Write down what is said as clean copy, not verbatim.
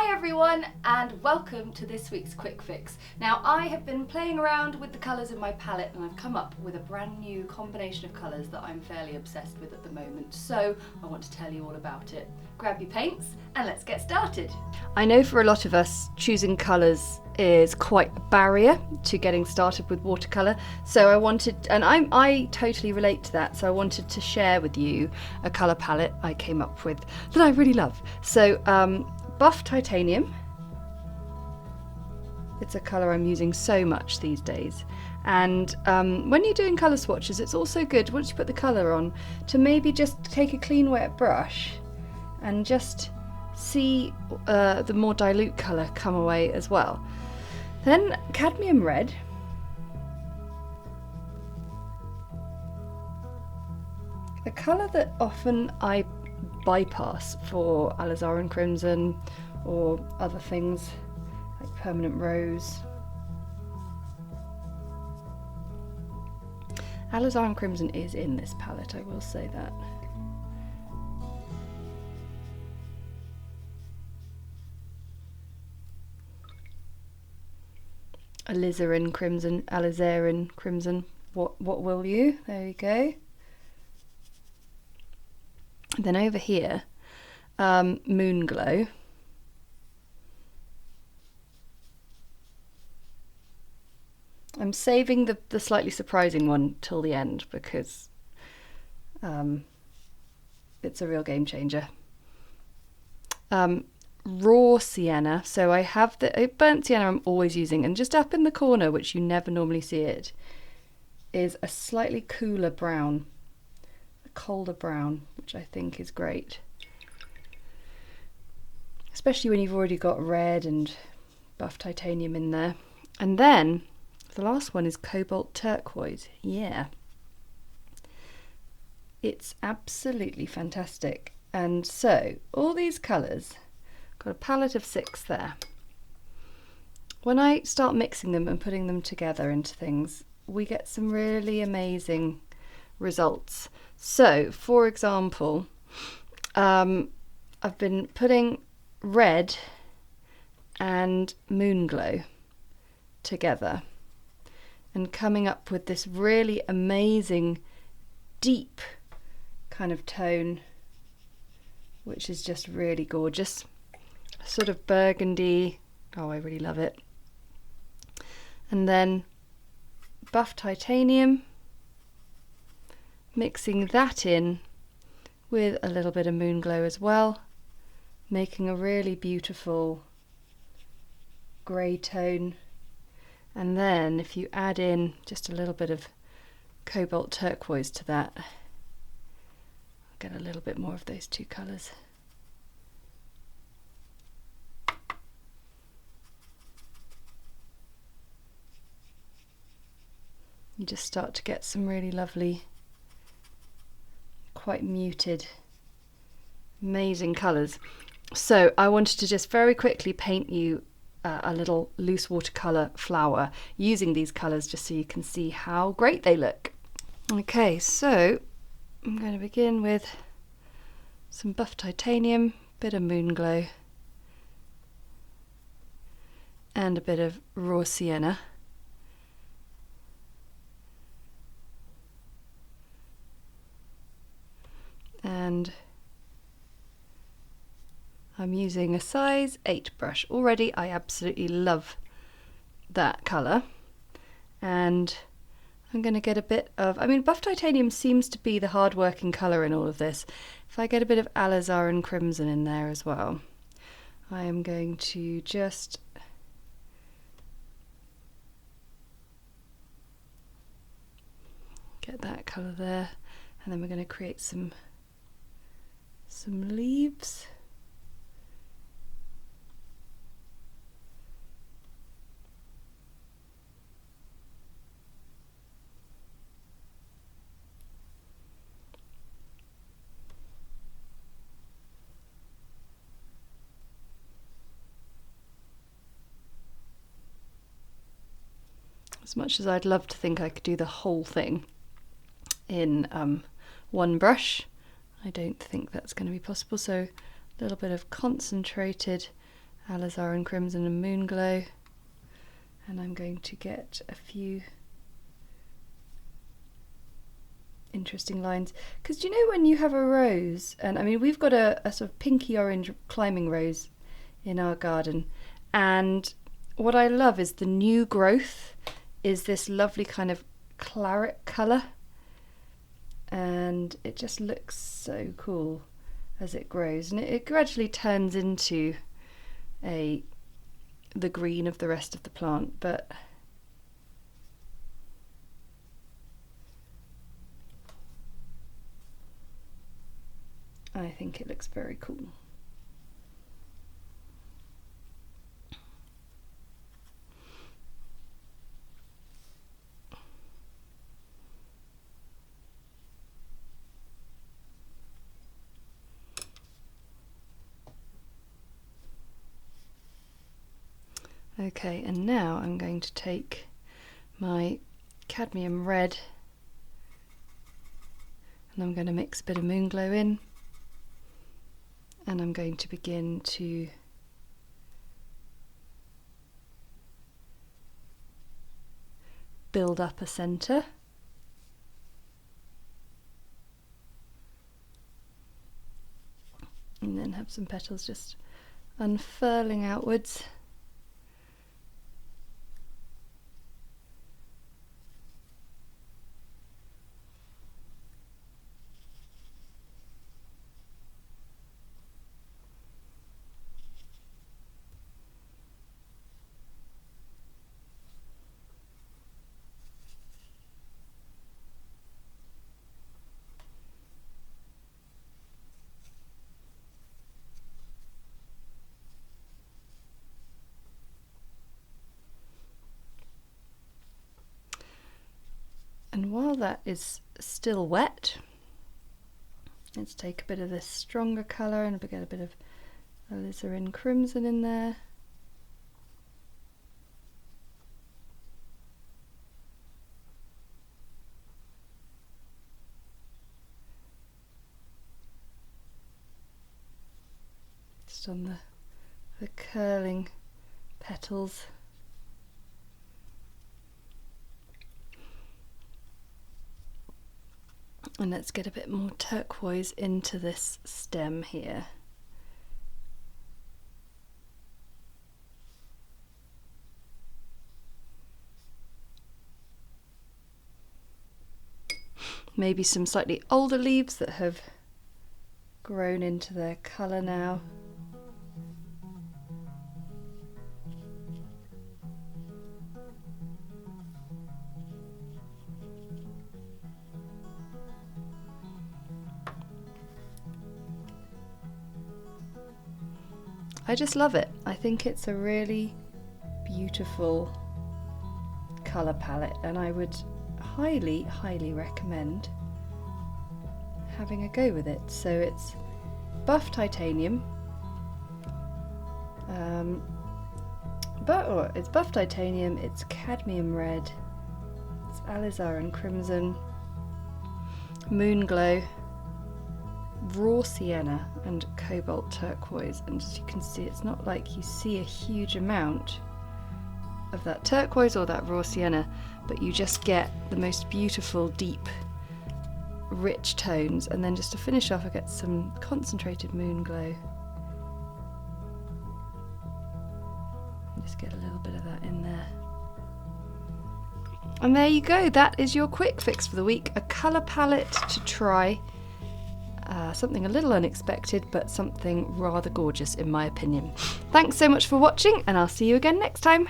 Hi everyone and welcome to this week's Quick Fix. Now I have been playing around with the colours in my palette and I've come up with a brand new combination of colours that I'm fairly obsessed with at the moment, so I want to tell you all about it. Grab your paints and let's get started. I know for a lot of us choosing colours is quite a barrier to getting started with watercolour, so I totally relate to that, so I wanted to share with you a colour palette I came up with that I really love. So Buff Titanium, it's a colour I'm using so much these days, and when you're doing colour swatches it's also good once you put the colour on to maybe just take a clean wet brush and just see the more dilute colour come away as well. Then cadmium red, a colour that often I bypass for alizarin crimson or other things like permanent rose. Alizarin crimson is in this palette, I will say that. Alizarin crimson, what will you? There you go. Then over here, Moon Glow. I'm saving the slightly surprising one till the end because it's a real game changer. Raw sienna, so I have the burnt sienna I'm always using, and just up in the corner, which you never normally see it, is a slightly cooler brown, a colder brown, which I think is great, especially when you've already got red and buff titanium in there. And then the last one is cobalt turquoise. Yeah, it's absolutely fantastic. And so all these colours, got a palette of 6 there. When I start mixing them and putting them together into things, we get some really amazing results. So for example, I've been putting red and Moon Glow together and coming up with this really amazing deep kind of tone, which is just really gorgeous. Sort of burgundy. Oh, I really love it. And then buff titanium, mixing that in with a little bit of Moon Glow as well, making a really beautiful grey tone. And then if you add in just a little bit of cobalt turquoise to that, I'll get a little bit more of those two colours. You just start to get some really lovely, quite muted, amazing colours. So I wanted to just very quickly paint you a little loose watercolour flower using these colours just so you can see how great they look. Okay, so I'm going to begin with some buff titanium, bit of Moon Glow and a bit of raw sienna. And I'm using a size 8 brush. Already I absolutely love that colour, and I'm going to get a bit of, buff titanium seems to be the hard working colour in all of this. If I get a bit of alizarin crimson in there as well, I am going to just get that colour there, and then we're going to create some leaves. As much as I'd love to think I could do the whole thing in one brush, I don't think that's going to be possible, so a little bit of concentrated alizarin crimson and moon glow, and I'm going to get a few interesting lines, because do you know when you have a rose, and I mean we've got a sort of pinky orange climbing rose in our garden, and what I love is the new growth is this lovely kind of claret colour, and it just looks so cool as it grows, and it gradually turns into the green of the rest of the plant, but I think it looks very cool. Okay, and now I'm going to take my cadmium red and I'm going to mix a bit of moon glow in, and I'm going to begin to build up a centre. And then have some petals just unfurling outwards. And while that is still wet, let's take a bit of this stronger colour and get a bit of alizarin crimson in there. Just on the curling petals. And let's get a bit more turquoise into this stem here. Maybe some slightly older leaves that have grown into their colour now. I just love it. I think it's a really beautiful colour palette, and I would highly, highly recommend having a go with it. So it's buff titanium, it's buff titanium, it's cadmium red, it's alizarin crimson, moon glow, raw sienna and cobalt turquoise, and as you can see, it's not like you see a huge amount of that turquoise or that raw sienna, but you just get the most beautiful deep rich tones. And then just to finish off, I get some concentrated moon glow, and just get a little bit of that in there. And there you go, that is your quick fix for the week, a colour palette to try. Something a little unexpected, but something rather gorgeous in my opinion. Thanks so much for watching, and I'll see you again next time.